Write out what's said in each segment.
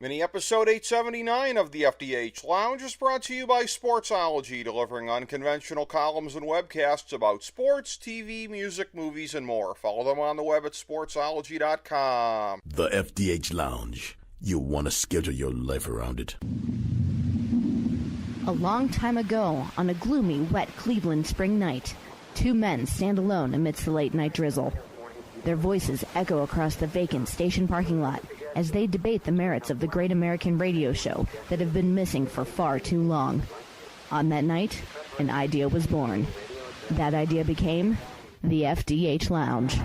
Mini episode 879 of the FDH Lounge is brought to you by Sportsology, delivering unconventional columns and webcasts about sports, TV, music, movies, and more. Follow them on the web at sportsology.com. The FDH Lounge. You'll want to schedule your life around it. A long time ago, on a gloomy, wet Cleveland spring night, two men stand alone amidst the late-night drizzle. Their voices echo across the vacant station parking lot as they debate the merits of the great American radio show that have been missing for far too long. On that night, an idea was born. That idea became the FDH Lounge.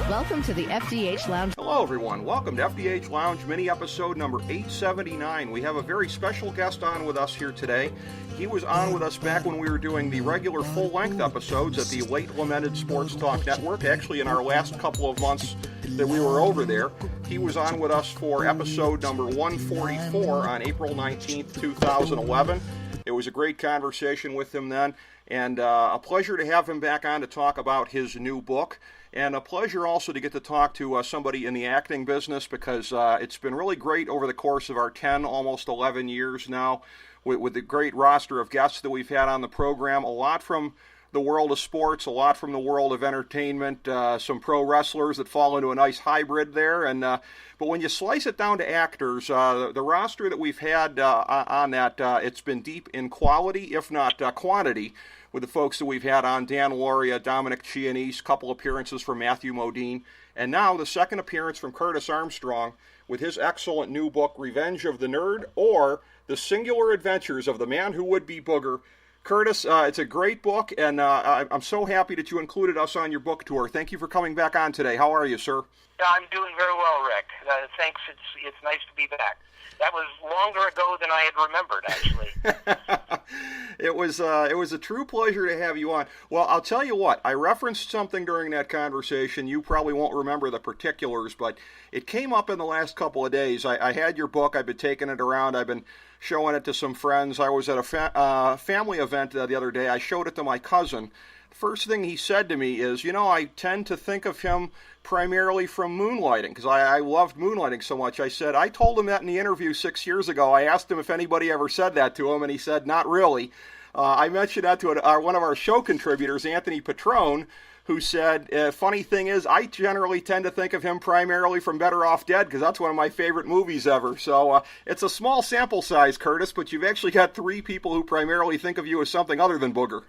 Welcome to the FDH Lounge. Hello, everyone. Welcome to FDH Lounge mini episode number 879. We have a very special guest on with us here today. He was on with us back when we were doing the regular full-length episodes at the late lamented Sports Talk Network. Actually, in our last couple of months that we were over there, he was on with us for episode number 144 on April 19th, 2011. It was a great conversation with him then, and a pleasure to have him back on to talk about his new book. And a pleasure also to get to talk to somebody in the acting business, because it's been really great over the course of our 10, almost 11 years now, with the great roster of guests that we've had on the program. A lot from the world of sports, a lot from the world of entertainment, some pro wrestlers that fall into a nice hybrid there. And but when you slice it down to actors, the roster that we've had on that, it's been deep in quality, if not quantity, with the folks that we've had on: Dan Lauria, Dominic Chianese, couple appearances from Matthew Modine, and now the second appearance from Curtis Armstrong with his excellent new book, Revenge of the Nerd, or The Singular Adventures of the Man Who Would Be Booger. Curtis, it's a great book, and I'm so happy that you included us on your book tour. Thank you for coming back on today. How are you, sir? I'm doing very well, Rick. Thanks. It's nice to be back. That was longer ago than I had remembered, actually. It was a true pleasure to have you on. Well, I'll tell you what, I referenced something during that conversation. You probably won't remember the particulars, but it came up in the last couple of days. I had your book. I've been taking it around. I've been showing it to some friends. I was at a family event the other day. I showed it to my cousin. First thing he said to me is, I tend to think of him primarily from Moonlighting, because I loved Moonlighting so much. I said, I told him that in the interview 6 years ago. I asked him if anybody ever said that to him, and he said, not really. I mentioned that to one of our show contributors, Anthony Petrone, who said, funny thing is, I generally tend to think of him primarily from Better Off Dead, because that's one of my favorite movies ever. So it's a small sample size, Curtis, but you've actually got three people who primarily think of you as something other than Booger.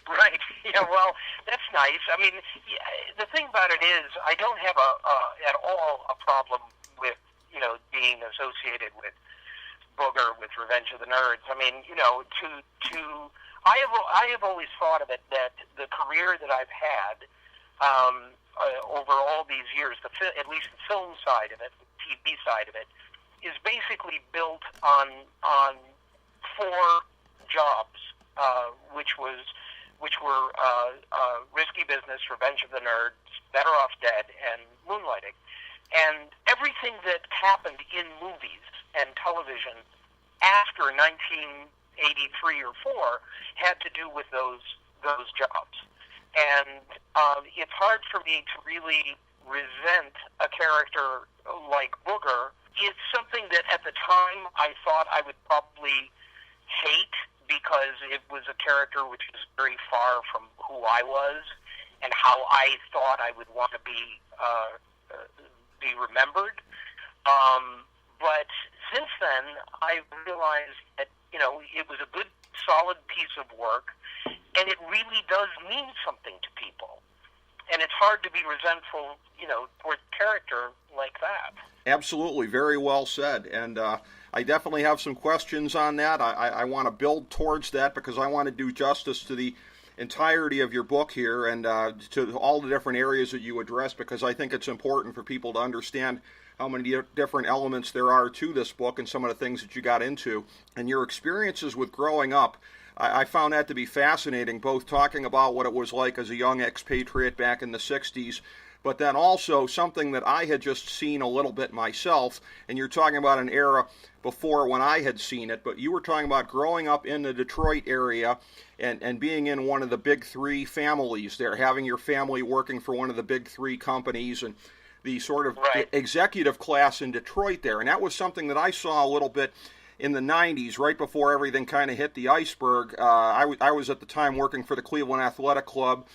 Right. Yeah, well, that's nice. I mean, the thing about it is, I don't have at all a problem with, being associated with Booger, with Revenge of the Nerds. I mean, I have always thought of it that the career that I've had over all these years, at least the film side of it, the TV side of it, is basically built on four jobs, which were Risky Business, Revenge of the Nerds, Better Off Dead, and Moonlighting. And everything that happened in movies and television after 1983 or 4 had to do with those jobs. And it's hard for me to really resent a character like Booger. It's something that at the time I thought I would probably hate, because it was a character which was very far from who I was and how I thought I would want to be remembered. But since then, I've realized that, it was a good, solid piece of work, and it really does mean something to people. And it's hard to be resentful, toward a character like that. Absolutely. Very well said. And I definitely have some questions on that. I want to build towards that, because I want to do justice to the entirety of your book here and to all the different areas that you address, because I think it's important for people to understand how many different elements there are to this book and some of the things that you got into. And your experiences with growing up, I found that to be fascinating, both talking about what it was like as a young expatriate back in the 60s, but then also something that I had just seen a little bit myself, and you're talking about an era before when I had seen it, but you were talking about growing up in the Detroit area and being in one of the big three families there, having your family working for one of the big three companies, and the sort of executive class in Detroit there. And that was something that I saw a little bit in the 90s, right before everything kind of hit the iceberg. I was at the time working for the Cleveland Athletic Club,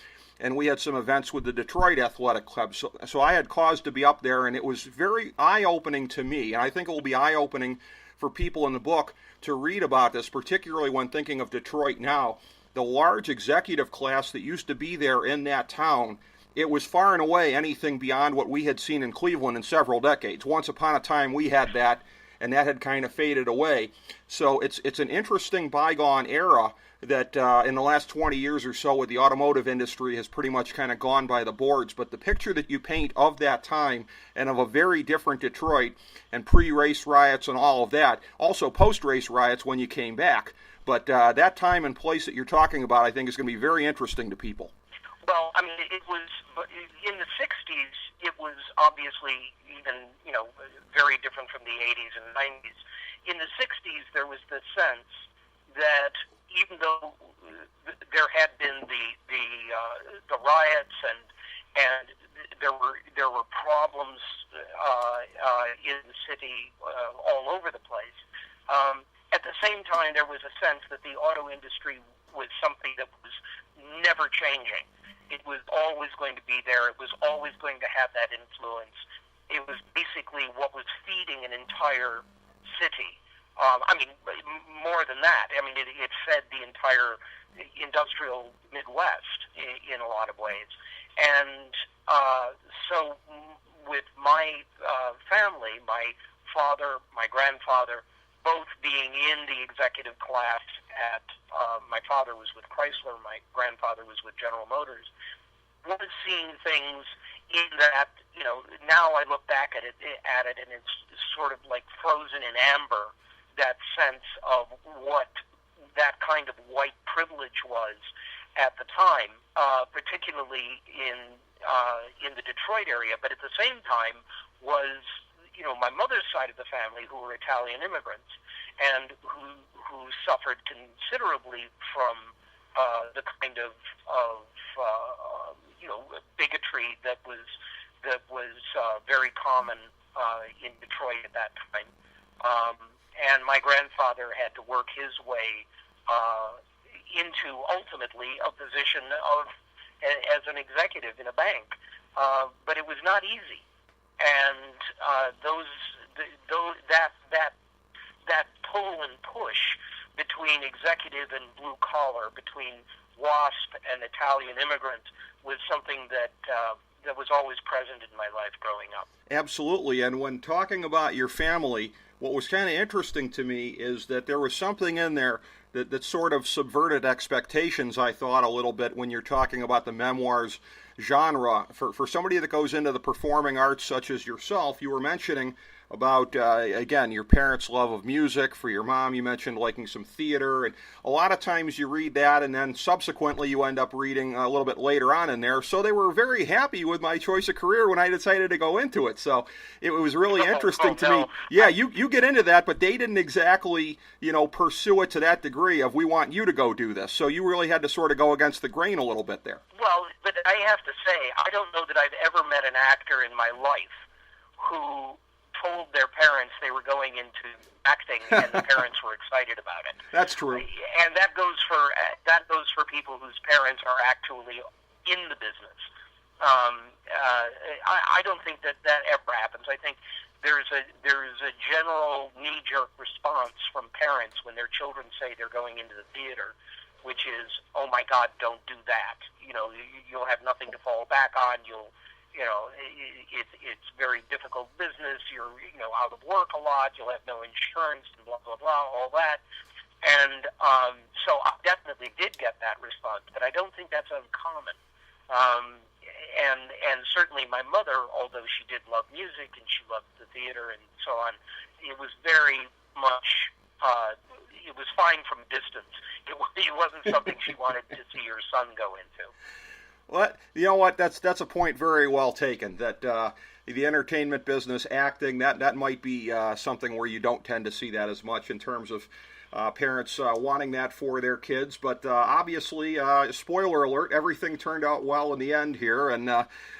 and we had some events with the Detroit Athletic Club. So I had cause to be up there, and it was very eye-opening to me. And I think it will be eye-opening for people in the book to read about this, particularly when thinking of Detroit now. The large executive class that used to be there in that town, it was far and away anything beyond what we had seen in Cleveland in several decades. Once upon a time, we had that, and that had kind of faded away. So it's an interesting bygone era that in the last 20 years or so with the automotive industry has pretty much kind of gone by the boards. But the picture that you paint of that time and of a very different Detroit and pre-race riots and all of that, also post-race riots when you came back. But that time and place that you're talking about, I think, is going to be very interesting to people. Well, I mean, it was in the 60s. It was obviously even, very different from the 80s and 90s. In the 60s, there was the sense that even though there had been the riots and there were problems in the city all over the place, at the same time, there was a sense that the auto industry was something that was never changing. It was always going to be there. It was always going to have that influence. It was basically what was feeding an entire city. More than that. I mean, it fed the entire industrial Midwest in a lot of ways. And so with my family, my father, my grandfather, both being in the executive class at, my father was with Chrysler, my grandfather was with General Motors, was seeing things in that, now I look back at it and it's sort of like frozen in amber, that sense of what that kind of white privilege was at the time, particularly in the Detroit area, but at the same time was, my mother's side of the family, who were Italian immigrants and who suffered considerably from the kind of bigotry that was very common in Detroit at that time. And my grandfather had to work his way into ultimately a position as an executive in a bank, but it was not easy. And that pull and push between executive and blue collar, between WASP and Italian immigrants, was something that was always present in my life growing up. Absolutely. And when talking about your family, what was kind of interesting to me is that there was something in there that sort of subverted expectations, I thought, a little bit when you're talking about the memoirs genre. For somebody that goes into the performing arts such as yourself, you were mentioning about, again, your parents' love of music. For your mom, you mentioned liking some theater. And a lot of times you read that, and then subsequently you end up reading a little bit later on in there. So they were very happy with my choice of career when I decided to go into it. So it was really interesting to me. Yeah, you get into that, but they didn't exactly, pursue it to that degree of, we want you to go do this. So you really had to sort of go against the grain a little bit there. Well, but I have to say, I don't know that I've ever met an actor in my life who told their parents they were going into acting and the parents were excited about it. That's true. And that goes for people whose parents are actually in the business. I don't think that ever happens. I think there's a general knee-jerk response from parents when their children say they're going into the theater, which is, oh my God, don't do that. You'll have nothing to fall back on. It's very difficult business. You're, out of work a lot. You'll have no insurance and blah, blah, blah, all that. And so I definitely did get that response, but I don't think that's uncommon. And certainly my mother, although she did love music and she loved the theater and so on, it was very much, it was fine from distance. It wasn't something she wanted to see her son go into. Well, you know what? That's a point very well taken. That the entertainment business, acting, that might be something where you don't tend to see that as much in terms of parents wanting that for their kids. But obviously, spoiler alert, everything turned out well in the end here. And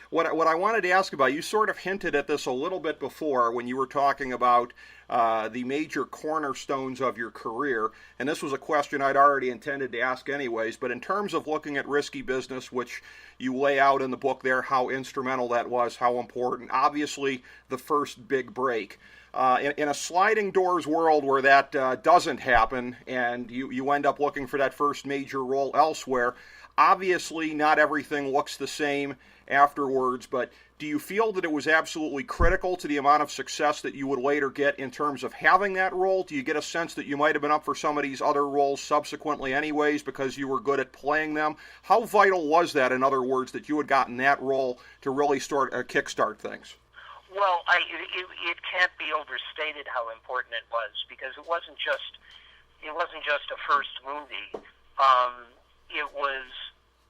what I wanted to ask about, you sort of hinted at this a little bit before when you were talking about the major cornerstones of your career, and this was a question I'd already intended to ask anyways, but in terms of looking at Risky Business, which you lay out in the book there, how instrumental that was, how important, obviously the first big break. In a sliding doors world where that doesn't happen and you end up looking for that first major role elsewhere, obviously not everything looks the same afterwards, but do you feel that it was absolutely critical to the amount of success that you would later get in terms of having that role? Do you get a sense that you might have been up for some of these other roles subsequently anyways because you were good at playing them? How vital was that, in other words, that you had gotten that role to really kickstart things? Well, it can't be overstated how important it was, because it wasn't just a first movie. It was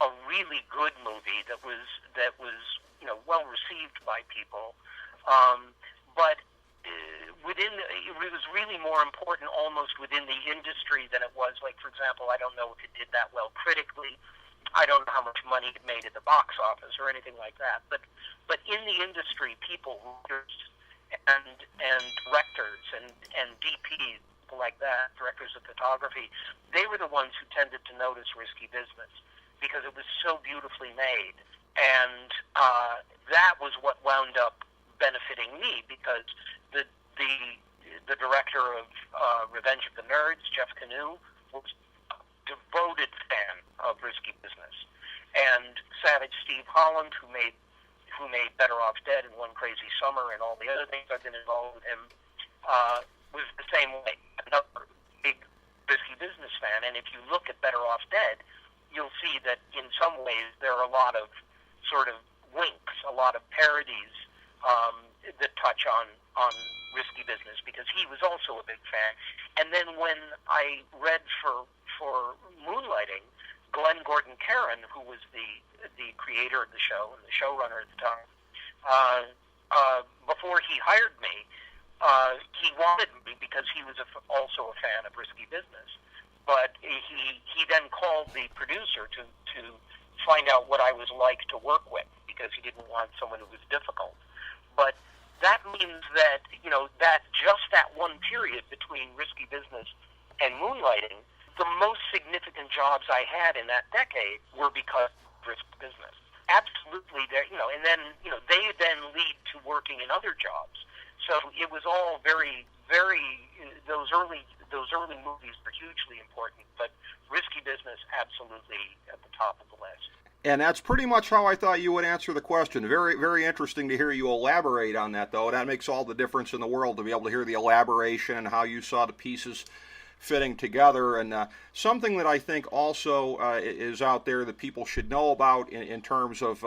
a really good movie that was well received by people, but it was really more important almost within the industry than it was, like, for example, I don't know if it did that well critically. I don't know how much money it made at the box office or anything like that, but in the industry, people, writers and directors and DPs, people like that, directors of photography, they were the ones who tended to notice Risky Business because it was so beautifully made. And that was what wound up benefiting me, because the director of Revenge of the Nerds, Jeff Canoe, was a devoted fan of Risky Business. And Savage Steve Holland, who made Better Off Dead and One Crazy Summer and all the other things I've been involved with him, was the same way, another big Risky Business fan. And if you look at Better Off Dead, you'll see that in some ways there are a lot of sort of winks, a lot of parodies that touch on Risky Business, because he was also a big fan. And then when I read for Moonlighting, Glenn Gordon Caron, who was the creator of the show and the showrunner at the time, before he hired me, he wanted me because he was also a fan of Risky Business. But he then called the producer to find out what I was like to work with, because he didn't want someone who was difficult. But that means that, that just that one period between Risky Business and Moonlighting, the most significant jobs I had in that decade were because of Risky Business. Absolutely, and then, they then lead to working in other jobs. So it was all very, very, those early movies were hugely important, but Risky Business absolutely at the top of the list. And that's pretty much how I thought you would answer the question. Very, very interesting to hear you elaborate on that, though. That makes all the difference in the world to be able to hear the elaboration and how you saw the pieces fitting together. And something that I think also is out there that people should know about in terms of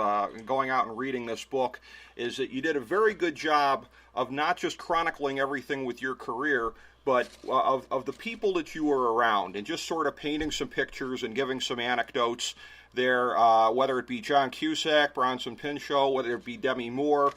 going out and reading this book is that you did a very good job of not just chronicling everything with your career, but of the people that you were around, and just sort of painting some pictures and giving some anecdotes there, whether it be John Cusack, Bronson Pinchot, whether it be Demi Moore,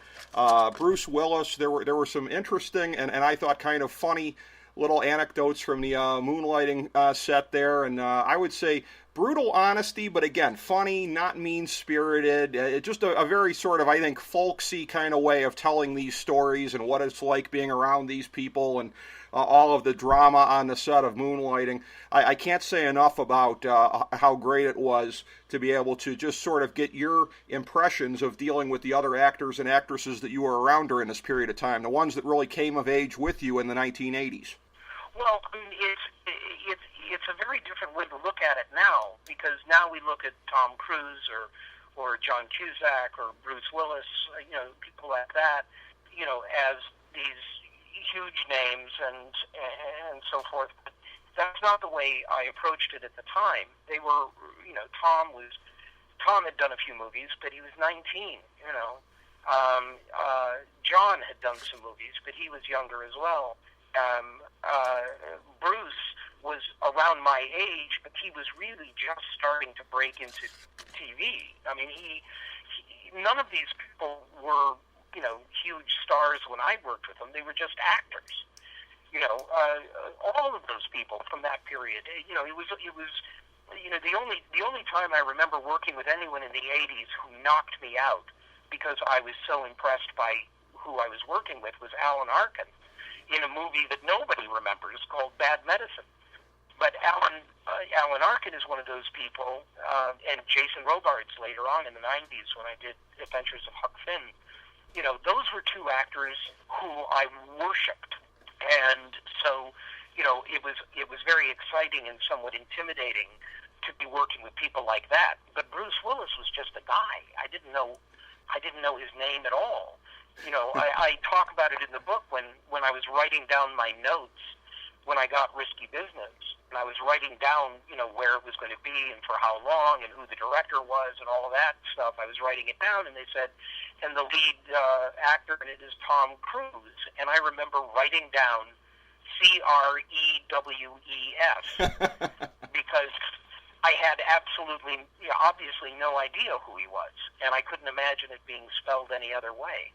Bruce Willis. There were some interesting and I thought kind of funny little anecdotes from the Moonlighting set there, and I would say brutal honesty, but again, funny, not mean-spirited. Just a very sort of, I think, folksy kind of way of telling these stories and what it's like being around these people and all of the drama on the set of Moonlighting. I can't say enough about how great it was to be able to just sort of get your impressions of dealing with the other actors and actresses that you were around during this period of time, the ones that really came of age with you in the 1980s. Well, I mean, it's a very different way to look at it now, because now we look at Tom Cruise or John Cusack or Bruce Willis, people like that, as these huge names and so forth. But that's not the way I approached it at the time. They were, Tom had done a few movies, but he was 19, John had done some movies, but he was younger as well. Bruce was around my age, but he was really just starting to break into TV. I mean, none of these people were, huge stars when I worked with them. They were just actors. All of those people from that period. It was the only time I remember working with anyone in the '80s who knocked me out because I was so impressed by who I was working with was Alan Arkin in a movie that nobody remembers called Bad Medicine. But Alan Arkin is one of those people, and Jason Robards later on in the '90s when I did Adventures of Huck Finn. Those were two actors who I worshipped, and so it was very exciting and somewhat intimidating to be working with people like that. But Bruce Willis was just a guy. I didn't know his name at all. I talk about it in the book when I was writing down my notes when I got Risky Business, and I was writing down, where it was going to be and for how long and who the director was and all of that stuff. I was writing it down, and they said, and the lead actor in it is Tom Cruise. And I remember writing down Crews because I had absolutely, obviously no idea who he was, and I couldn't imagine it being spelled any other way.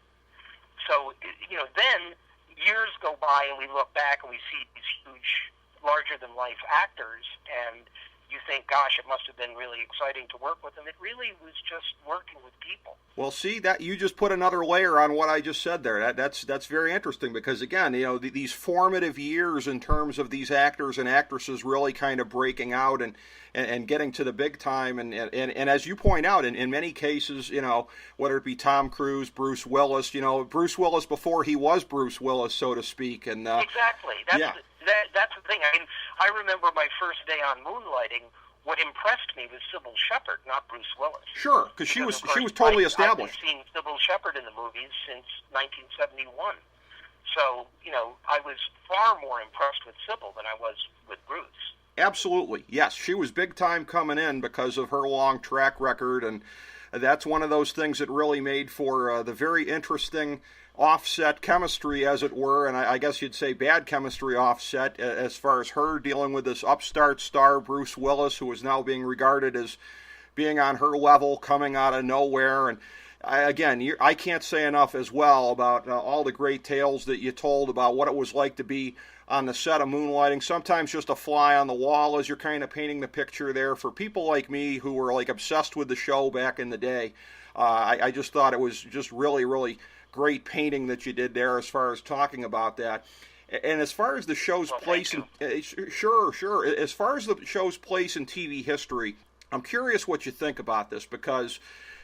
So, then years go by and we look back and we see these huge, larger-than-life actors, and you think, gosh, it must have been really exciting to work with them. It really was just working with people. Well, see, that you just put another layer on what I just said there. That's very interesting because, again, these formative years in terms of these actors and actresses really kind of breaking out and getting to the big time. And as you point out, in many cases, whether it be Tom Cruise, Bruce Willis, Bruce Willis before he was Bruce Willis, so to speak. And exactly. That's the thing. I mean, I remember my first day on Moonlighting. What impressed me was Sybil Shepherd, not Bruce Willis. Sure, because she was totally established. I've seen Sybil Shepherd in the movies since 1971. So, I was far more impressed with Sybil than I was with Bruce. Absolutely, yes. She was big time coming in because of her long track record, and that's one of those things that really made for the very interesting offset chemistry, as it were, and I guess you'd say bad chemistry offset as far as her dealing with this upstart star, Bruce Willis, who is now being regarded as being on her level, coming out of nowhere. And I can't say enough as well about all the great tales that you told about what it was like to be on the set of Moonlighting, sometimes just a fly on the wall as you're kind of painting the picture there. For people like me who were like obsessed with the show back in the day, I just thought it was just really, really great painting that you did there as far as talking about that. And as far as the show's place in sure. As far as the show's place in TV history, I'm curious what you think about this because,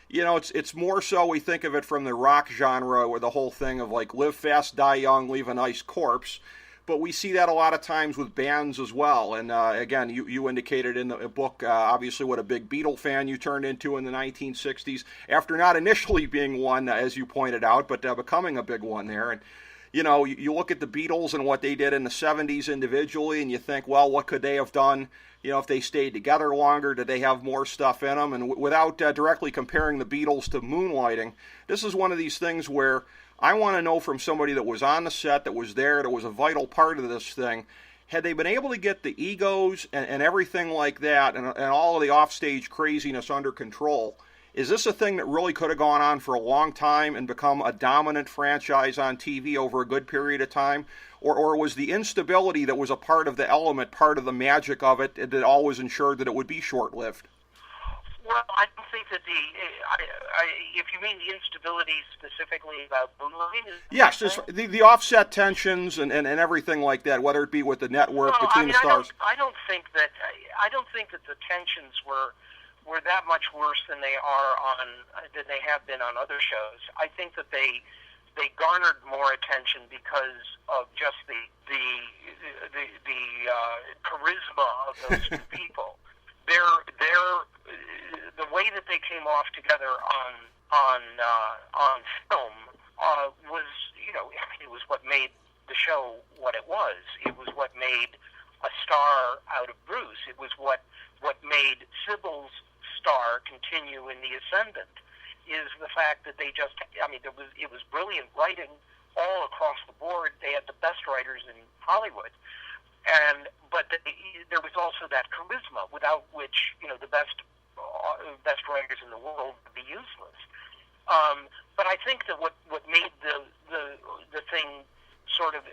it's more so we think of it from the rock genre where the whole thing of like live fast, die young, leave a nice corpse. But we see that a lot of times with bands as well. And again, you indicated in the book, obviously, what a big Beatle fan you turned into in the 1960s, after not initially being one, as you pointed out, but becoming a big one there. And, you look at the Beatles and what they did in the 70s individually, and you think, well, what could they have done, if they stayed together longer? Did they have more stuff in them? And without directly comparing the Beatles to Moonlighting, this is one of these things where I want to know from somebody that was on the set, that was there, that was a vital part of this thing, had they been able to get the egos and everything like that and all of the offstage craziness under control, is this a thing that really could have gone on for a long time and become a dominant franchise on TV over a good period of time? Or was the instability that was a part of the element, part of the magic of it, that always ensured that it would be short-lived? Well, I don't think that if you mean the instability specifically about Moonlighting? Yes, the offset tensions and everything like that, whether it be with the network, between the stars. I don't think that the tensions were that much worse than they have been on other shows. I think that they garnered more attention because of just the charisma of those two people. The way that they came off together on film was, it was what made the show what it was. It was what made a star out of Bruce. It was what made Sybil's star continue in the ascendant. Is the fact that they just, it was brilliant writing all across the board. They had the best writers in Hollywood, but there was also that charisma, without which, the best writers in the world would be useless. But I think that what made the thing sort of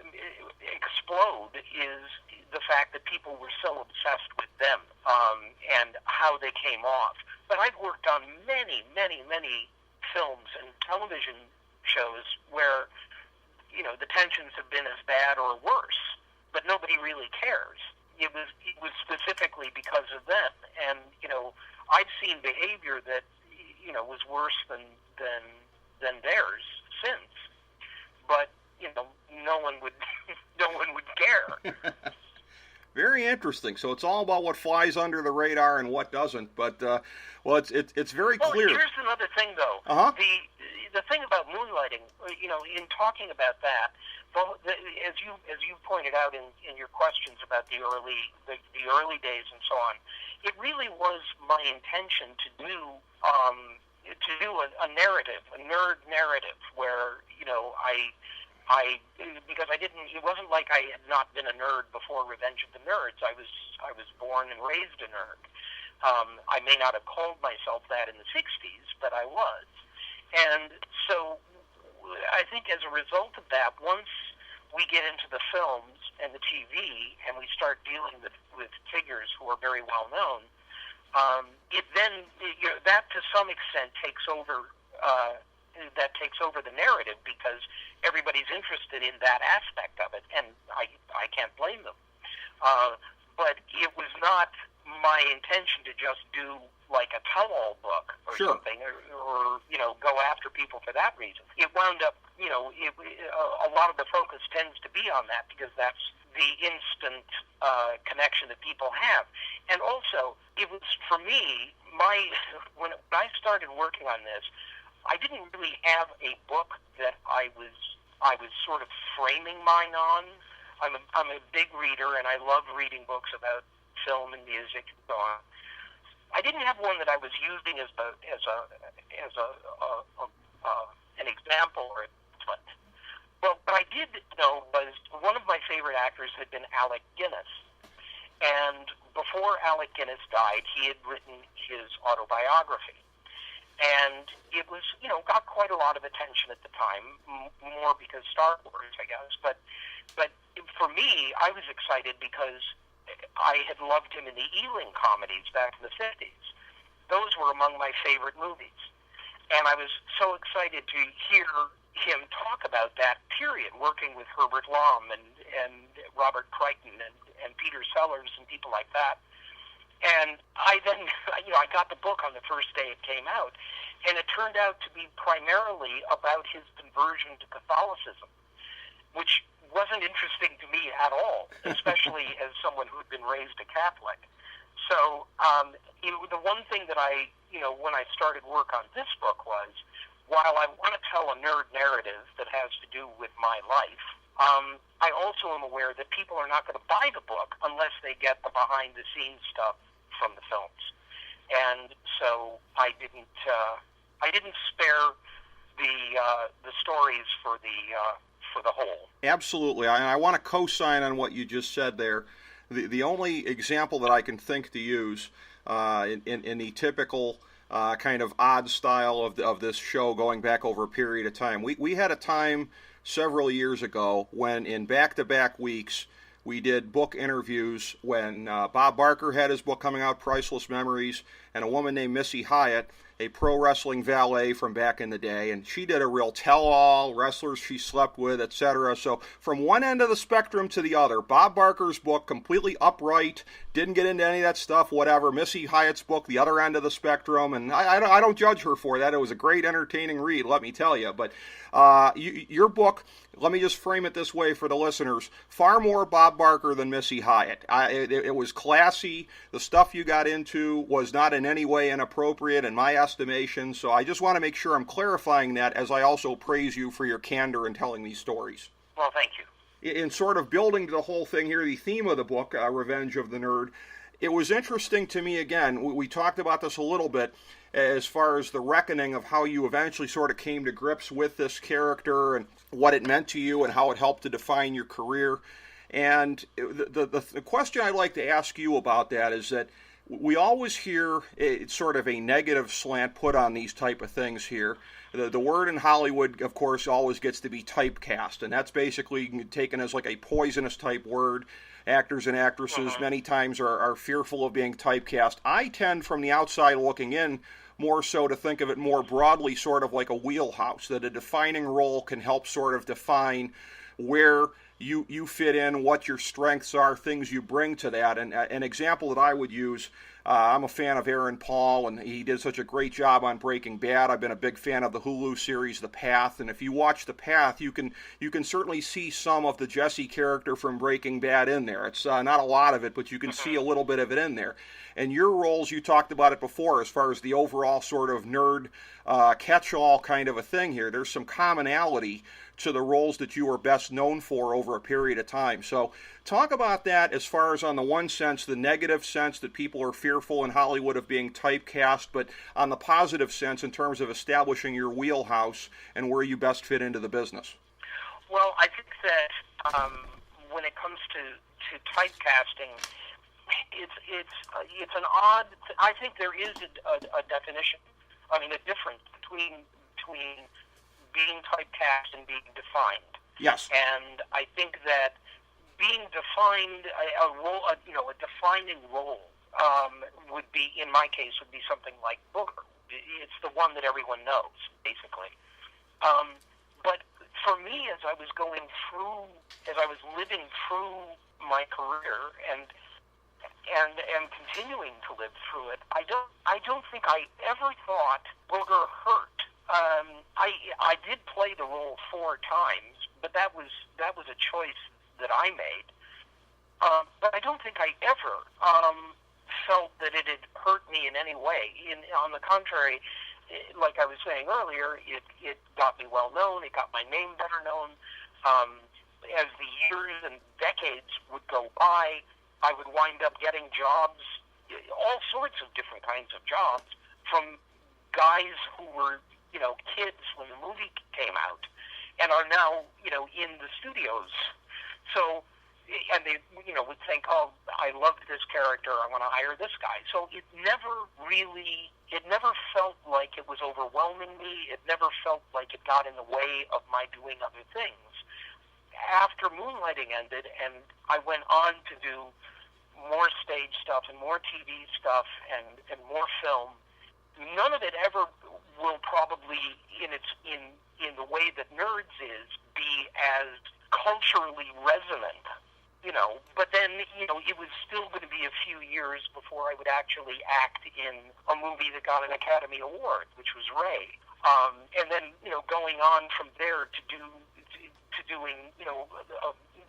explode is the fact that people were so obsessed with them and how they came off. But I've worked on many, many, many films and television shows where, the tensions have been as bad or worse, but nobody really cares. It was specifically because of them. And, I've seen behavior that, was worse than theirs since. But, no one would care. Very interesting. So it's all about what flies under the radar and what doesn't. But it's very clear. Well, here's another thing, though. The thing about moonlighting, in talking about that, as you pointed out in your questions about the early days and so on, it really was my intention to do a narrative, a nerd narrative, where I because I didn't. It wasn't like I had not been a nerd before Revenge of the Nerds. I was born and raised a nerd. I may not have called myself that in the '60s, but I was. And so I think as a result of that, once we get into the films and the TV and we start dealing with figures who are very well known, that to some extent takes over. That takes over the narrative because everybody's interested in that aspect of it, and I can't blame them. But it was not my intention to just do like a tell-all book or something, or go after people for that reason. It wound up, a lot of the focus tends to be on that because that's the instant connection that people have. And also, it was, for me, when I started working on this, I didn't really have a book that I was sort of framing mine on. I'm a big reader, and I love reading books about film and music and so on. I didn't have one that I was using as an example or a template. Well, what I did know was one of my favorite actors had been Alec Guinness, and before Alec Guinness died, he had written his autobiography. And it was, got quite a lot of attention at the time, more because Star Wars, I guess. But for me, I was excited because I had loved him in the Ealing comedies back in the 50s. Those were among my favorite movies. And I was so excited to hear him talk about that period, working with Herbert Lom and Robert Crichton and Peter Sellers and people like that. And I then, I got the book on the first day it came out, and it turned out to be primarily about his conversion to Catholicism, which wasn't interesting to me at all, especially as someone who had been raised a Catholic. So the one thing that I, when I started work on this book was, while I want to tell a nerd narrative that has to do with my life, I also am aware that people are not going to buy the book unless they get the behind-the-scenes stuff from the films. And so I didn't spare the stories for the whole. Absolutely. I want to co-sign on what you just said there. The only example that I can think to use in the typical kind of odd style of this show going back over a period of time. We had a time several years ago when in back-to-back weeks we did book interviews when Bob Barker had his book coming out, Priceless Memories, and a woman named Missy Hyatt, a pro wrestling valet from back in the day, and she did a real tell-all, wrestlers she slept with, etc. So from one end of the spectrum to the other, Bob Barker's book, completely upright, didn't get into any of that stuff, whatever. Missy Hyatt's book, the other end of the spectrum, and I don't judge her for that. It was a great, entertaining read, let me tell you. But your book, let me just frame it this way for the listeners, far more Bob Barker than Missy Hyatt. It was classy. The stuff you got into was not in any way inappropriate in my estimation, so I just want to make sure I'm clarifying that as I also praise you for your candor in telling these stories. Well, thank you. In sort of building the whole thing here, the theme of the book, Revenge of the Nerd, it was interesting to me, again, we talked about this a little bit, as far as the reckoning of how you eventually sort of came to grips with this character and what it meant to you and how it helped to define your career. And the question I'd like to ask you about that is that we always hear it's sort of a negative slant put on these type of things here. The word in Hollywood, of course, always gets to be typecast, and that's basically taken as like a poisonous type word. Actors and actresses many times are fearful of being typecast. I tend, from the outside looking in, more so to think of it more broadly, sort of like a wheelhouse, that a defining role can help sort of define where you fit in, what your strengths are, things you bring to that. And an example that I would use, I'm a fan of Aaron Paul, and he did such a great job on Breaking Bad. I've been a big fan of the Hulu series The Path, and if you watch The Path, you can certainly see some of the Jesse character from Breaking Bad in there. It's not a lot of it, but you can see a little bit of it in there. And your roles, you talked about it before, as far as the overall sort of nerd catch-all kind of a thing here. There's some commonality to the roles that you are best known for over a period of time. So talk about that as far as, on the one sense, the negative sense that people are fearful in Hollywood of being typecast, but on the positive sense in terms of establishing your wheelhouse and where you best fit into the business. Well, I think that when it comes to typecasting, it's an odd. I think there is a definition. I mean, a difference between being typecast and being defined. Yes. And I think that being defined, a defining role would be, in my case, would be something like Booker. It's the one that everyone knows, basically. But for me, as I was living through my career and continuing to live through it, I don't think I ever thought Booger hurt. I did play the role 4 times, but that was a choice that I made. But I don't think I ever felt that it had hurt me in any way. On the contrary, like I was saying earlier, it got me well known. It got my name better known. As the years and decades would go by, I would wind up getting jobs, all sorts of different kinds of jobs, from guys who were, kids when the movie came out, and are now, in the studios. So, and they, would think, oh, I loved this character, I want to hire this guy. So it never felt like it was overwhelming me. It never felt like it got in the way of my doing other things. After Moonlighting ended, and I went on to do more stage stuff and more TV stuff and more film, none of it ever will probably, in the way that Nerds is, be as culturally resonant, But then, it was still going to be a few years before I would actually act in a movie that got an Academy Award, which was Ray. And then, going on from there to doing,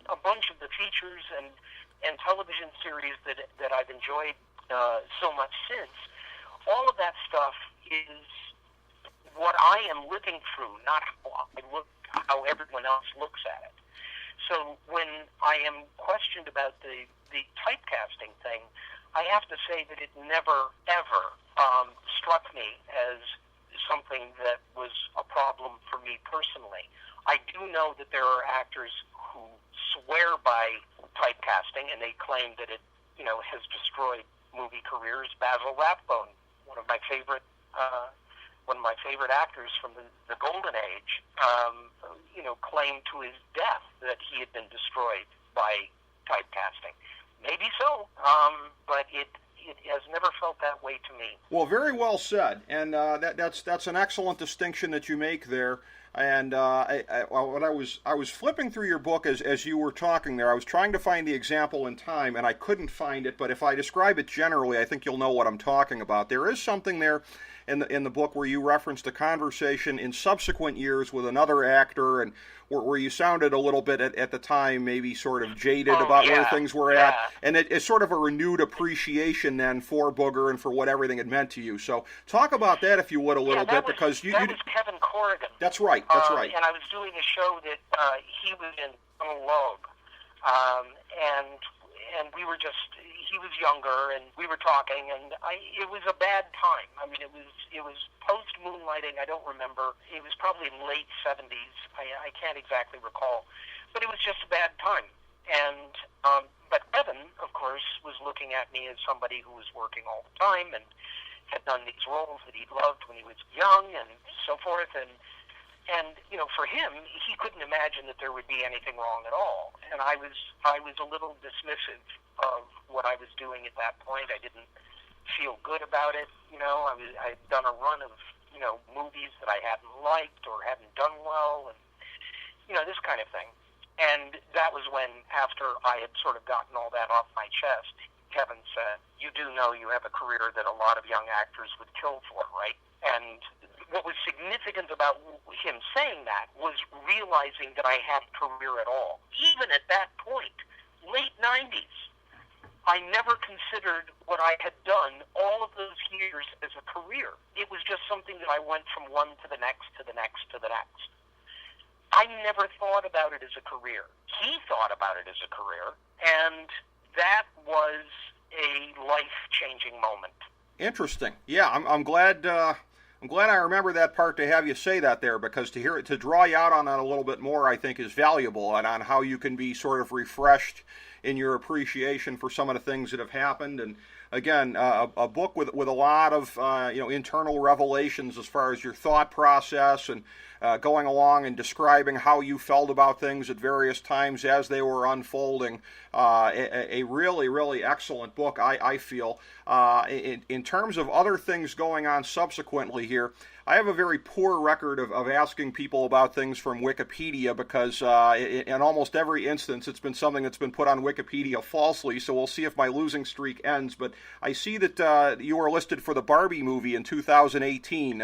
a bunch of the features and television series that I've enjoyed so much since. All of that stuff is what I am living through, not how everyone else looks at it. So when I am questioned about the typecasting thing, I have to say that it never, ever struck me as something that was a problem for me personally. I do know that there are actors who swear by typecasting, and they claim that it, has destroyed movie careers. Basil Rathbone, one of my favorite actors from the Golden Age, claimed to his death that he had been destroyed by typecasting. Maybe so, but it has never felt that way to me. Well, very well said, and that's an excellent distinction that you make there. And when I was flipping through your book as you were talking there, I was trying to find the example in time, and I couldn't find it. But if I describe it generally, I think you'll know what I'm talking about. There is something there in the book where you referenced a conversation in subsequent years with another actor, and where you sounded a little bit at the time maybe sort of jaded about where things were at, and it's sort of a renewed appreciation then for Booger and for what everything had meant to you. So talk about that, if you would, a little bit, because that was Kevin Corrigan. That's right. That's right. And I was doing a show that he was in monologue, and we were he was younger, and we were talking, and it was a bad time. I mean, it was post Moonlighting. I don't remember. It was probably in late 70s. I can't exactly recall, but it was just a bad time. And but Evan, of course, was looking at me as somebody who was working all the time and had done these roles that he loved when he was young and so forth. And for him, he couldn't imagine that there would be anything wrong at all. And I was a little dismissive of what I was doing at that point. I didn't feel good about it. I'd done a run of movies that I hadn't liked or hadn't done well, and this kind of thing. And that was when, after I had sort of gotten all that off my chest, Kevin said, "You do know you have a career that a lot of young actors would kill for, right?" And what was significant about him saying that was realizing that I had a career at all. Even at that point, late 90s, I never considered what I had done all of those years as a career. It was just something that I went from one to the next, to the next, to the next. I never thought about it as a career. He thought about it as a career, and that was a life-changing moment. Interesting. Yeah, I'm glad. I'm glad I remember that part to have you say that there, because to draw you out on that a little bit more, I think, is valuable, and on how you can be sort of refreshed in your appreciation for some of the things that have happened. And again, a book with a lot of internal revelations as far as your thought process and going along and describing how you felt about things at various times as they were unfolding. A really, really excellent book, I feel. In terms of other things going on subsequently here, I have a very poor record of asking people about things from Wikipedia, because in almost every instance it's been something that's been put on Wikipedia falsely, so we'll see if my losing streak ends. But I see that you were listed for the Barbie movie in 2018.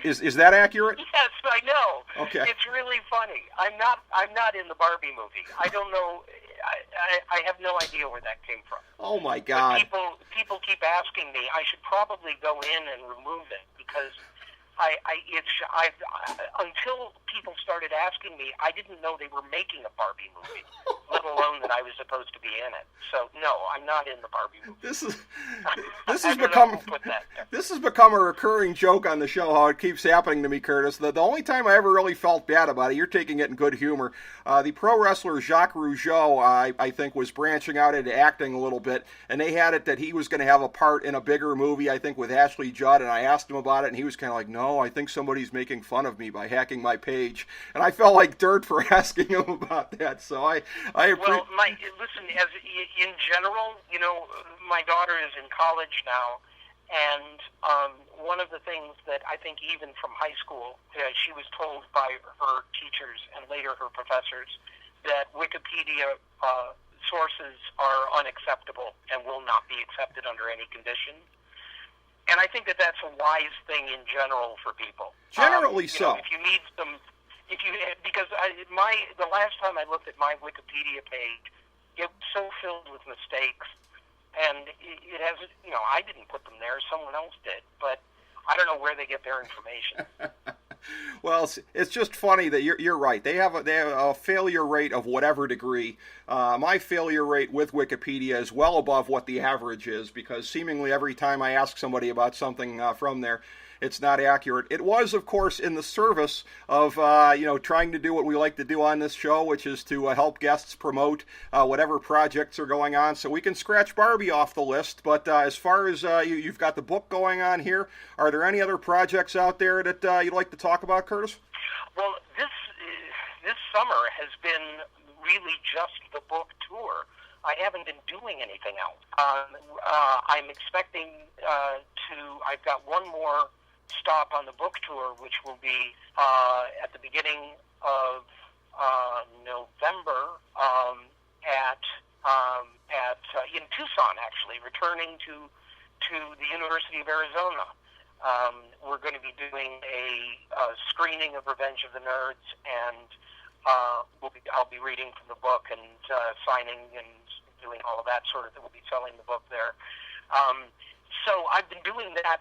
Is that accurate? Yes, I know. Okay. It's really funny. I'm not in the Barbie movie. I don't know. I have no idea where that came from. Oh my God! But people keep asking me. I should probably go in and remove it, because until people started asking me, I didn't know they were making a Barbie movie, let alone that I was supposed to be in it. So no, I'm not in the Barbie movie. This has become a recurring joke on the show, how it keeps happening to me, Curtis. The only time I ever really felt bad about it, you're taking it in good humor. The pro wrestler Jacques Rougeau, I think, was branching out into acting a little bit, and they had it that he was going to have a part in a bigger movie, I think, with Ashley Judd, and I asked him about it, and he was kind of like, "No, I think somebody's making fun of me by hacking my page," and I felt like dirt for asking him about that. So I well, listen, as in general, my daughter is in college now, and one of the things that I think even from high school, she was told by her teachers and later her professors that Wikipedia sources are unacceptable and will not be accepted under any condition. And I think that that's a wise thing in general for people. Generally so. If you need some, because the last time I looked at my Wikipedia page, it was so filled with mistakes, and it has, I didn't put them there, someone else did, but I don't know where they get their information. Well, it's just funny that you're right. They have a failure rate of whatever degree. My failure rate with Wikipedia is well above what the average is, because seemingly every time I ask somebody about something from there, it's not accurate. It was, of course, in the service of trying to do what we like to do on this show, which is to help guests promote whatever projects are going on. So we can scratch Barbie off the list. But as far as you've got the book going on here, are there any other projects out there that you'd like to talk about, Curtis? Well, this summer has been really just the book tour. I haven't been doing anything else. I'm expecting I've got one more stop on the book tour, which will be at the beginning of November in Tucson, actually, returning to the University of Arizona. We're going to be doing a screening of Revenge of the Nerds, and I'll be reading from the book and signing and doing all of that sort of thing. We'll be selling the book there. So I've been doing that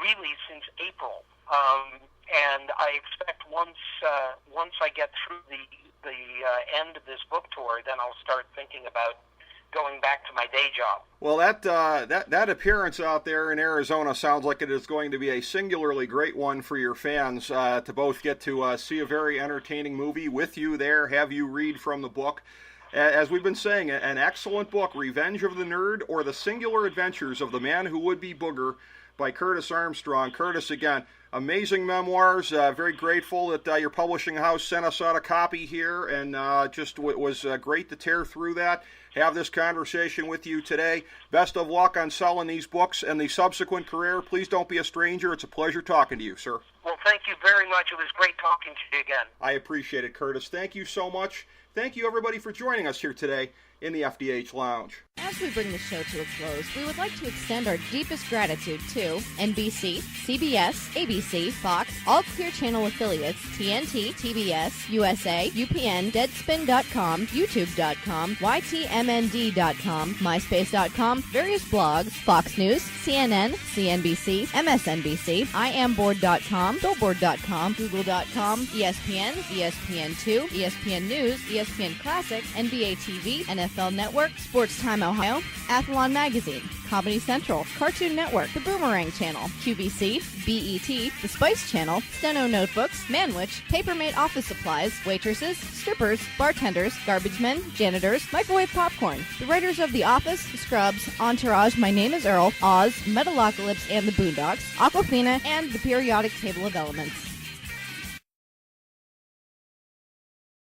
really since April, and I expect once I get through the end of this book tour, then I'll start thinking about going back to my day job. Well, that appearance out there in Arizona sounds like it is going to be a singularly great one for your fans, to both get to see a very entertaining movie with you there, have you read from the book, as we've been saying, an excellent book, Revenge of the Nerd, or The Singular Adventures of the Man Who Would Be Booger by Curtis Armstrong. Curtis, again, amazing memoirs. Very grateful that your publishing house sent us out a copy here, and just was great to tear through that, have this conversation with you today. Best of luck on selling these books and the subsequent career. Please don't be a stranger. It's a pleasure talking to you, sir. Well, thank you very much. It was great talking to you again. I appreciate it, Curtis. Thank you so much. Thank you, everybody, for joining us here today in the FDH Lounge. As we bring the show to a close, we would like to extend our deepest gratitude to NBC, CBS, ABC, Fox, all Clear Channel affiliates, TNT, TBS, USA, UPN, Deadspin.com, YouTube.com, YTMND.com, MySpace.com, various blogs, Fox News, CNN, CNBC, MSNBC, IamBoard.com, Billboard.com, Google.com, ESPN, ESPN2, ESPN News, ESPN Classic, NBA TV, NFL Network, Sports Time Ohio, Athlon Magazine, Comedy Central, Cartoon Network, The Boomerang Channel, QVC, BET, The Spice Channel, Steno Notebooks, Manwich, Papermate Office Supplies, waitresses, strippers, bartenders, garbage men, janitors, microwave popcorn, the writers of The Office, Scrubs, Entourage, My Name is Earl, Oz, Metalocalypse and the Boondocks, Aquafina, and the Periodic Table of Elements.